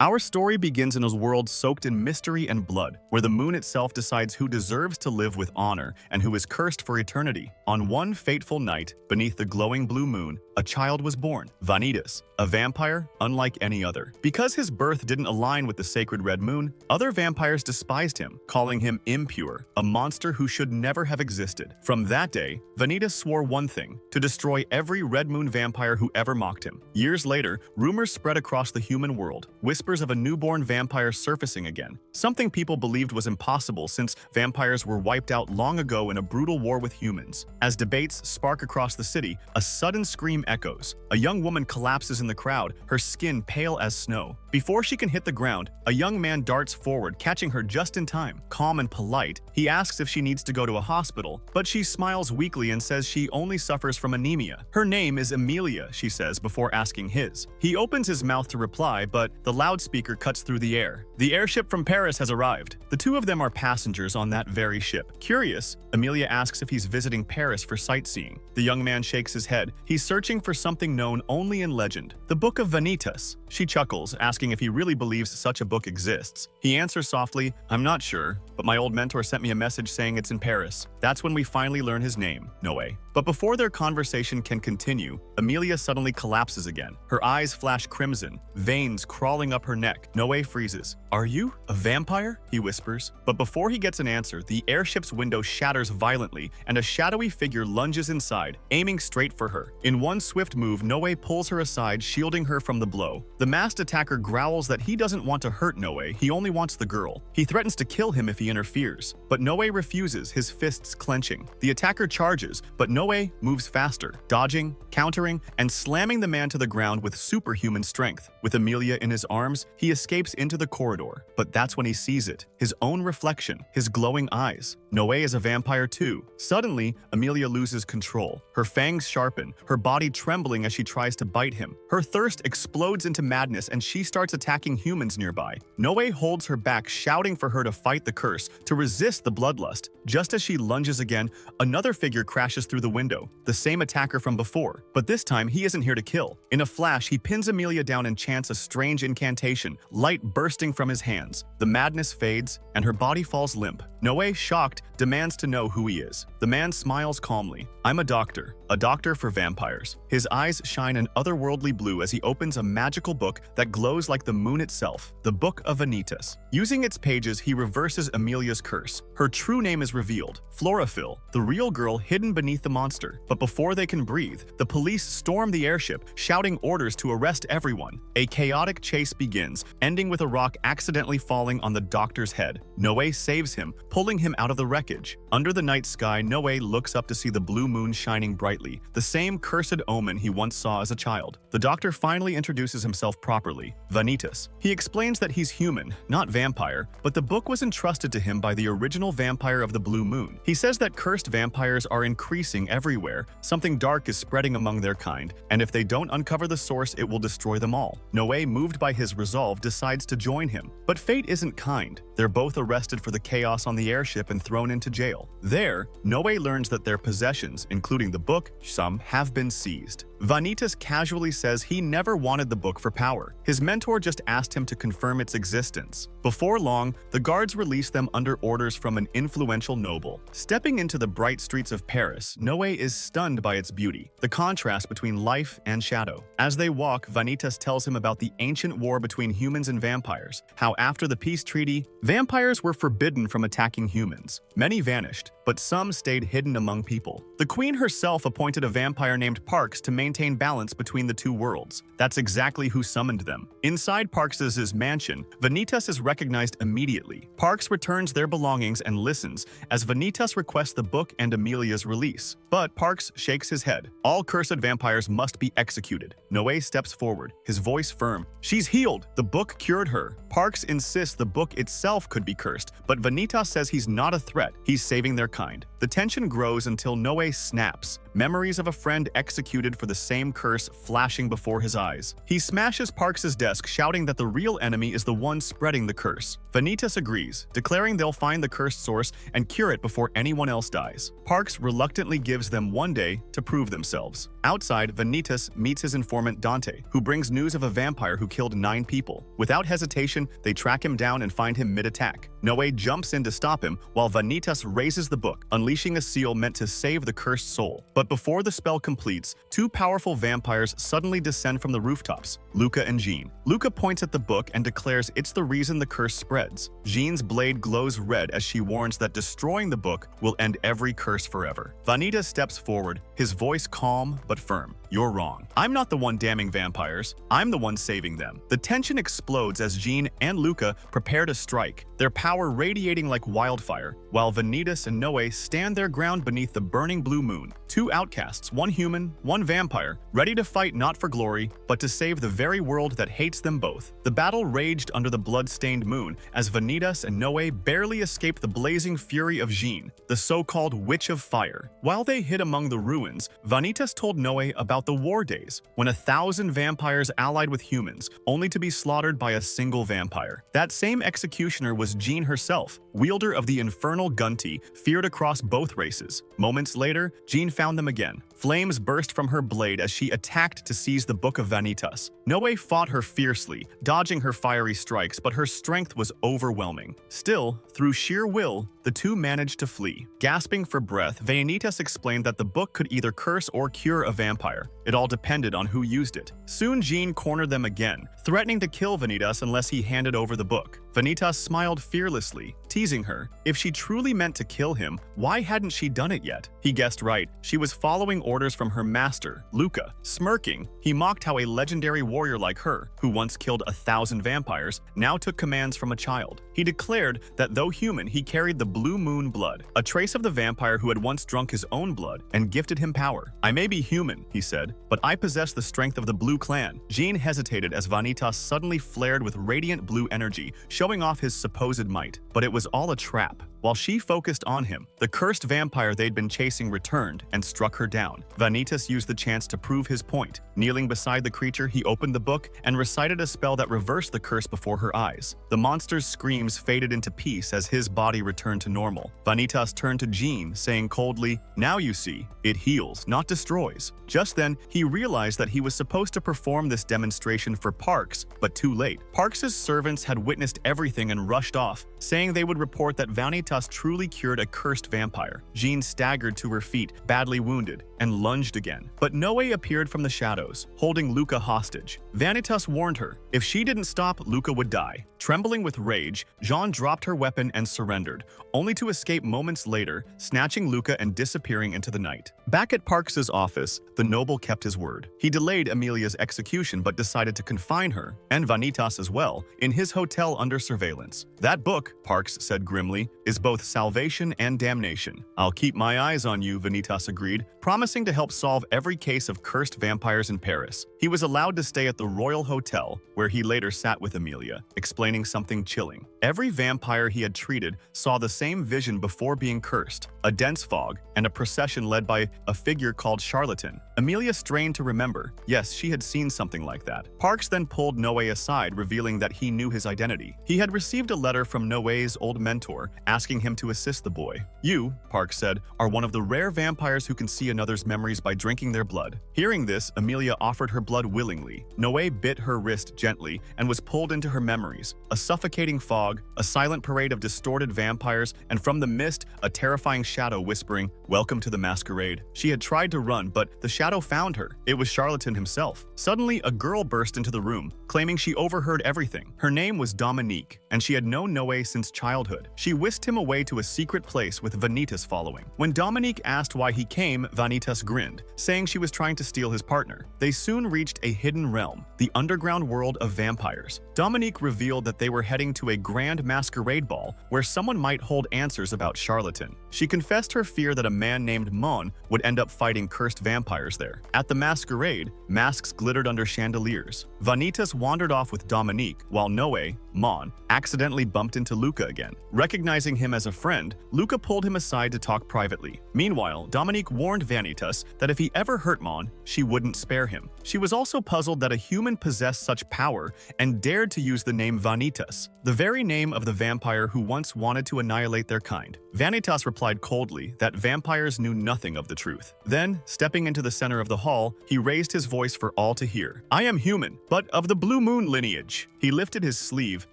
Our story begins in a world soaked in mystery and blood, where the moon itself decides who deserves to live with honor and who is cursed for eternity. On one fateful night, beneath the glowing blue moon, a child was born, Vanitas, a vampire unlike any other. Because his birth didn't align with the sacred red moon, other vampires despised him, calling him impure, a monster who should never have existed. From that day, Vanitas swore one thing: to destroy every red moon vampire who ever mocked him. Years later, rumors spread across the human world, whispers of a newborn vampire surfacing again, something people believed was impossible since vampires were wiped out long ago in a brutal war with humans. As debates spark across the city, a sudden scream echoes. A young woman collapses in the crowd, her skin pale as snow. Before she can hit the ground, a young man darts forward, catching her just in time. Calm and polite, he asks if she needs to go to a hospital, but she smiles weakly and says she only suffers from anemia. Her name is Amelia, she says before asking his. He opens his mouth to reply, but the loudspeaker cuts through the air. The airship from Paris has arrived. The two of them are passengers on that very ship. Curious, Amelia asks if he's visiting Paris for sightseeing. The young man shakes his head. He's searching for something known only in legend, the Book of Vanitas. She chuckles, asking if he really believes such a book exists. He answers softly, "I'm not sure, but my old mentor sent me a message saying it's in Paris." That's when we finally learn his name, Noe. But before their conversation can continue, Amelia suddenly collapses again. Her eyes flash crimson, veins crawling up her neck. Noe freezes. "Are you a vampire?" he whispers. But before he gets an answer, the airship's window shatters violently, and a shadowy figure lunges inside, aiming straight for her. In one swift move, Noe pulls her aside, shielding her from the blow. The masked attacker growls that he doesn't want to hurt Noe, he only wants the girl. He threatens to kill him if he interferes, but Noe refuses, his fists clenching. The attacker charges, but Noe moves faster, dodging, countering, and slamming the man to the ground with superhuman strength. With Amelia in his arms, he escapes into the corridor, but that's when he sees it, his own reflection, his glowing eyes. Noe is a vampire too. Suddenly, Amelia loses control. Her fangs sharpen, her body trembling as she tries to bite him. Her thirst explodes into madness and she starts attacking humans nearby. Noe holds her back, shouting for her to fight the curse, to resist the bloodlust. Just as she lunges again, another figure crashes through the window, the same attacker from before. But this time, he isn't here to kill. In a flash, he pins Amelia down and chants a strange incantation, light bursting from his hands. The madness fades, and her body falls limp. Noe, shocked, demands to know who he is. The man smiles calmly. "I'm a doctor for vampires." His eyes shine an otherworldly blue as he opens a magical book that glows like the moon itself, the Book of Vanitas. Using its pages, he reverses Amelia's curse. Her true name is revealed, Chlorophyll, the real girl hidden beneath the monster. But before they can breathe, the police storm the airship, shouting orders to arrest everyone. A chaotic chase begins, ending with a rock accidentally falling on the doctor's head. Noe saves him, pulling him out of the wreckage. Under the night sky, Noe looks up to see the blue moon shining brightly, the same cursed omen he once saw as a child. The doctor finally introduces himself properly, Vanitas. He explains that he's human, not vampire, but the book was entrusted to him by the original vampire of the blue moon. He says that cursed vampires are increasing everywhere, something dark is spreading among their kind, and if they don't uncover the source, it will destroy them all. Noe, moved by his resolve, decides to join him. But fate isn't kind. They're both arrested for the chaos on the airship and thrown into jail. There, Noe learns that their possessions, including the book, some have been seized. Vanitas casually says he never wanted the book for power. His mentor just asked him to confirm its existence. Before long, the guards release them under orders from an influential noble. Stepping into the bright streets of Paris, Noe is stunned by its beauty, the contrast between life and shadow. As they walk, Vanitas tells him about the ancient war between humans and vampires, how after the peace treaty, vampires were forbidden from attacking humans. Many vanished, but some stayed hidden among people. The queen herself appointed a vampire named Parks to maintain balance between the two worlds. That's exactly who summoned them. Inside Parks's mansion, Vanitas is recognized immediately. Parks returns their belongings and listens as Vanitas requests the book and Amelia's release. But Parks shakes his head. All cursed vampires must be executed. Noe steps forward, his voice firm. "She's healed. The book cured her." Parks insists the book itself could be cursed, but Vanitas says he's not a threat. He's saving their kind. The tension grows until Noe snaps. Memories of a friend executed for the the same curse flashing before his eyes. He smashes Parks' desk, shouting that the real enemy is the one spreading the curse. Vanitas agrees, declaring they'll find the cursed source and cure it before anyone else dies. Parks reluctantly gives them one day to prove themselves. Outside, Vanitas meets his informant Dante, who brings news of a vampire who killed 9 people. Without hesitation, they track him down and find him mid-attack. Noe jumps in to stop him, while Vanitas raises the book, unleashing a seal meant to save the cursed soul. But before the spell completes, 2 powerful vampires suddenly descend from the rooftops, Luca and Jean. Luca points at the book and declares it's the reason the curse spreads. Jean's blade glows red as she warns that destroying the book will end every curse forever. Vanitas steps forward, his voice calm but firm. You're wrong. I'm not the one damning vampires. I'm the one saving them. The tension explodes as Jean and Luca prepare to strike, their power radiating like wildfire, while Vanitas and Noe stand their ground beneath the burning blue moon. 2 outcasts, 1 human, 1 vampire, ready to fight not for glory, but to save the very world that hates them both. The battle raged under the blood-stained moon as Vanitas and Noe barely escaped the blazing fury of Jean, the so-called Witch of Fire. While they hid among the ruins, Vanitas told Noe about the war days, when 1,000 vampires allied with humans, only to be slaughtered by a single vampire. That same executioner was Jean herself, wielder of the infernal Gunti, feared across both races. Moments later, Jean found them again. Flames burst from her blade as she attacked to seize the Book of Vanitas. Noe fought her fiercely, dodging her fiery strikes, but her strength was overwhelming. Still, through sheer will, the 2 managed to flee. Gasping for breath, Vanitas explained that the book could either curse or cure a vampire. It all depended on who used it. Soon Jean cornered them again, threatening to kill Vanitas unless he handed over the book. Vanitas smiled fearlessly, teasing her. If she truly meant to kill him, why hadn't she done it yet? He guessed right. She was following orders from her master, Luca. Smirking, he mocked how a legendary warrior like her, who once killed 1,000 vampires, now took commands from a child. He declared that though human, he carried the blue moon blood, a trace of the vampire who had once drunk his own blood and gifted him power. I may be human, he said, but I possess the strength of the Blue Clan. Jean hesitated as Vanitas suddenly flared with radiant blue energy, showing off his supposed might. But it was all a trap. While she focused on him, the cursed vampire they'd been chasing returned and struck her down. Vanitas used the chance to prove his point. Kneeling beside the creature, he opened the book and recited a spell that reversed the curse before her eyes. The monster's screams faded into peace as his body returned to normal. Vanitas turned to Jean, saying coldly, "Now you see, it heals, not destroys." Just then, he realized that he was supposed to perform this demonstration for Parks, but too late. Parks's servants had witnessed everything and rushed off, saying they would report that Vanitas truly cured a cursed vampire. Jean staggered to her feet, badly wounded, and lunged again. But Noe appeared from the shadows, holding Luca hostage. Vanitas warned her, if she didn't stop, Luca would die. Trembling with rage, Jean dropped her weapon and surrendered, only to escape moments later, snatching Luca and disappearing into the night. Back at Parks's office, the noble kept his word. He delayed Emilia's execution but decided to confine her, and Vanitas as well, in his hotel under surveillance. That book, Parks said grimly, is both salvation and damnation. I'll keep my eyes on you, Vanitas agreed, promising to help solve every case of cursed vampires in Paris. He was allowed to stay at the Royal Hotel, where he later sat with Emilia, explaining something chilling. Every vampire he had treated saw the same vision before being cursed, a dense fog, and a procession led by a figure called Charlatan. Emilia strained to remember. Yes, she had seen something like that. Parks then pulled Noe aside, revealing that he knew his identity. He had received a letter from Noe's old mentor, asking him to assist the boy. You, Parks said, are one of the rare vampires who can see another's memories by drinking their blood. Hearing this, Emilia offered her blood willingly. Noe bit her wrist gently and was pulled into her memories. A suffocating fog, a silent parade of distorted vampires, and from the mist, a terrifying shadow whispering, "Welcome to the masquerade." She had tried to run, but the shadow found her. It was Charlatan himself. Suddenly, a girl burst into the room, claiming she overheard everything. Her name was Dominique, and she had known Noe since childhood. She whisked him away to a secret place with Vanitas following. When Dominique asked why he came, Vanitas grinned, saying she was trying to steal his partner. They soon reached a hidden realm, the underground world of vampires. Dominique revealed that they were heading to a grand masquerade ball where someone might hold answers about Charlatan. She confessed her fear that a man named Mon would end up fighting cursed vampires there. At the masquerade, masks glittered under chandeliers. Vanitas wandered off with Dominique, while Noe, Mon, accidentally bumped into Luca again. Recognizing him as a friend, Luca pulled him aside to talk privately. Meanwhile, Dominique warned Vanitas Vanitas that if he ever hurt Mon, she wouldn't spare him. She was also puzzled that a human possessed such power and dared to use the name Vanitas, the very name of the vampire who once wanted to annihilate their kind. Vanitas replied coldly that vampires knew nothing of the truth. Then, stepping into the center of the hall, he raised his voice for all to hear. "I am human, but of the Blue Moon lineage." He lifted his sleeve,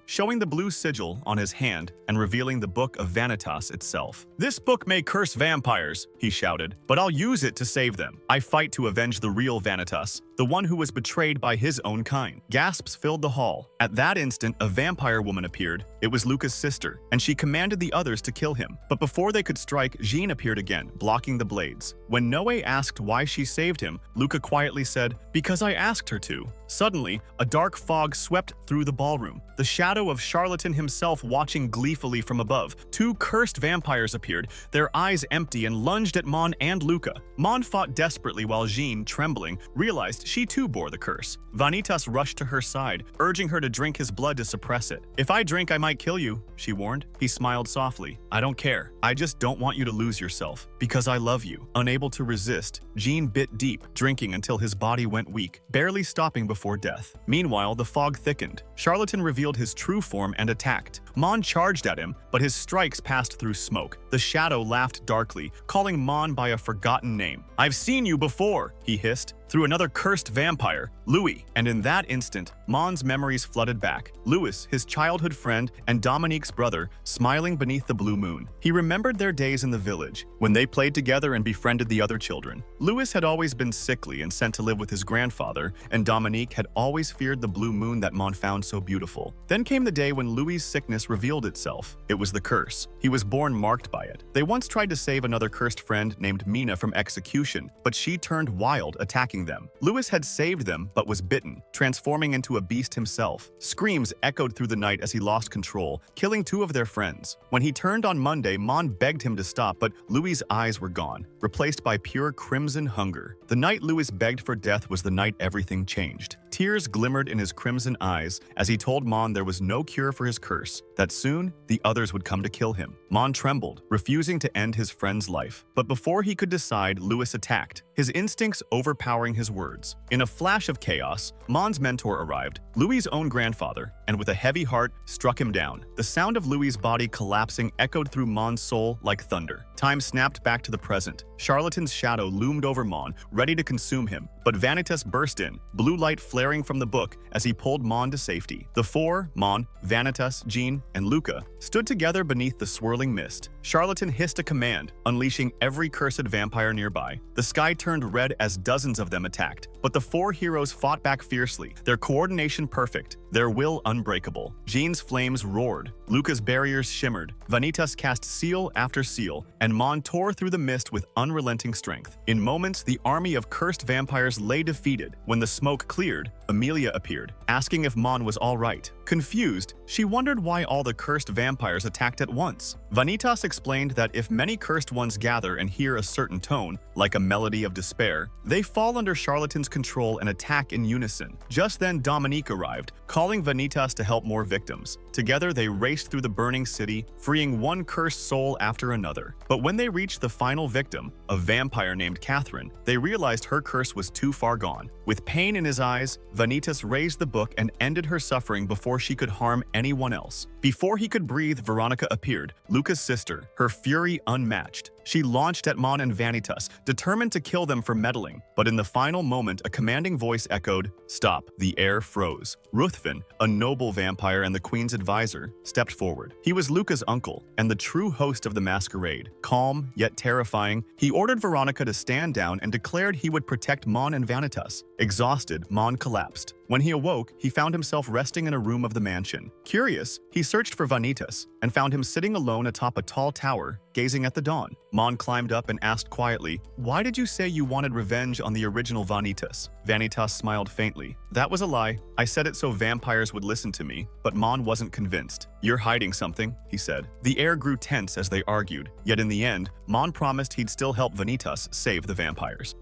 showing the blue sigil on his hand and revealing the Book of Vanitas itself. "This book may curse vampires," he shouted, "but I'll use it to save them. I fight to avenge the real Vanitas, the one who was betrayed by his own kind." Gasps filled the hall. At that instant, a vampire woman appeared. It was Luca's sister, and she commanded the others to kill him. But before they could strike, Jean appeared again, blocking the blades. When Noe asked why she saved him, Luca quietly said, "Because I asked her to." Suddenly, a dark fog swept through the ballroom, the shadow of Charlatan himself watching gleefully from above. Two cursed vampires appeared, their eyes empty, and lunged at Mon and Luca. Mon fought desperately while Jean, trembling, realized she too bore the curse. Vanitas rushed to her side, urging her to drink his blood to suppress it. "If I drink, I might kill you," she warned. He smiled softly. "I don't care. I just don't want you to lose yourself, because I love you." Unable to resist, Jean bit deep, drinking until his body went weak, barely stopping before death. Meanwhile, the fog thickened. Charlatan revealed his true form and attacked. Mon charged at him, but his strikes passed through smoke. The shadow laughed darkly, calling Mon by a forgotten name. "I've seen you before," he hissed, through another cursed vampire, Louis. And in that instant, Mon's memories flooded back. Louis, his childhood friend, and Dominique's brother, smiling beneath the blue moon. He remembered their days in the village, when they played together and befriended the other children. Louis had always been sickly and sent to live with his grandfather, and Dominique had always feared the blue moon that Mon found so beautiful. Then came the day when Louis's sickness revealed itself. It was the curse. He was born marked by it. They once tried to save another cursed friend named Mina from execution, but she turned wild, attacking them. Louis had saved them, but was bitten, transforming into a beast himself. Screams echoed through the night as he lost control, killing two of their friends. When he turned on Monday, Mon begged him to stop, but Louis's eyes were gone, replaced by pure crimson hunger. The night Louis begged for death was the night everything changed. Tears glimmered in his crimson eyes as he told Mon there was no cure for his curse, that soon the others would come to kill him. Mon trembled, refusing to end his friend's life. But before he could decide, Louis attacked, his instincts overpowering his words. In a flash of chaos, Mon's mentor arrived, Louis's own grandfather, and with a heavy heart, struck him down. The sound of Louis's body collapsing echoed through Mon's soul like thunder. Time snapped back to the present. Charlatan's shadow loomed over Mon, ready to consume him. But Vanitas burst in, blue light flaring from the book as he pulled Mon to safety. The four, Mon, Vanitas, Jean, and Luca, stood together beneath the swirling mist. Charlatan hissed a command, unleashing every cursed vampire nearby. The sky turned red as dozens of them attacked, but the four heroes fought back fiercely, their coordination perfect, their will unbreakable. Jean's flames roared, Luca's barriers shimmered, Vanitas cast seal after seal, and Mon tore through the mist with unrelenting strength. In moments, the army of cursed vampires lay defeated. When the smoke cleared, Amelia appeared, asking if Mon was all right. Confused, she wondered why all the cursed vampires attacked at once. Vanitas explained that if many cursed ones gather and hear a certain tone, like a melody of despair, they fall under Charlatan's control and attack in unison. Just then Dominique arrived, calling Vanitas to help more victims. Together they raced through the burning city, freeing one cursed soul after another. But when they reached the final victim, a vampire named Catherine, they realized her curse was too far gone. With pain in his eyes, Vanitas raised the book and ended her suffering before she could harm anyone else. Before he could breathe, Veronica appeared, Luca's sister, her fury unmatched. She launched at Mon and Vanitas, determined to kill them for meddling. But in the final moment, a commanding voice echoed, "Stop." The air froze. Ruthven, a noble vampire and the queen's advisor, stepped forward. He was Luca's uncle and the true host of the masquerade. Calm, yet terrifying, he ordered Veronica to stand down and declared he would protect Mon and Vanitas. Exhausted, Mon collapsed. When he awoke, he found himself resting in a room of the mansion. Curious, he searched for Vanitas and found him sitting alone atop a tall tower, gazing at the dawn. Mon climbed up and asked quietly, "Why did you say you wanted revenge on the original Vanitas?" Vanitas smiled faintly. "That was a lie. I said it so vampires would listen to me." But Mon wasn't convinced. "You're hiding something," he said. The air grew tense as they argued, yet in the end, Mon promised he'd still help Vanitas save the vampires.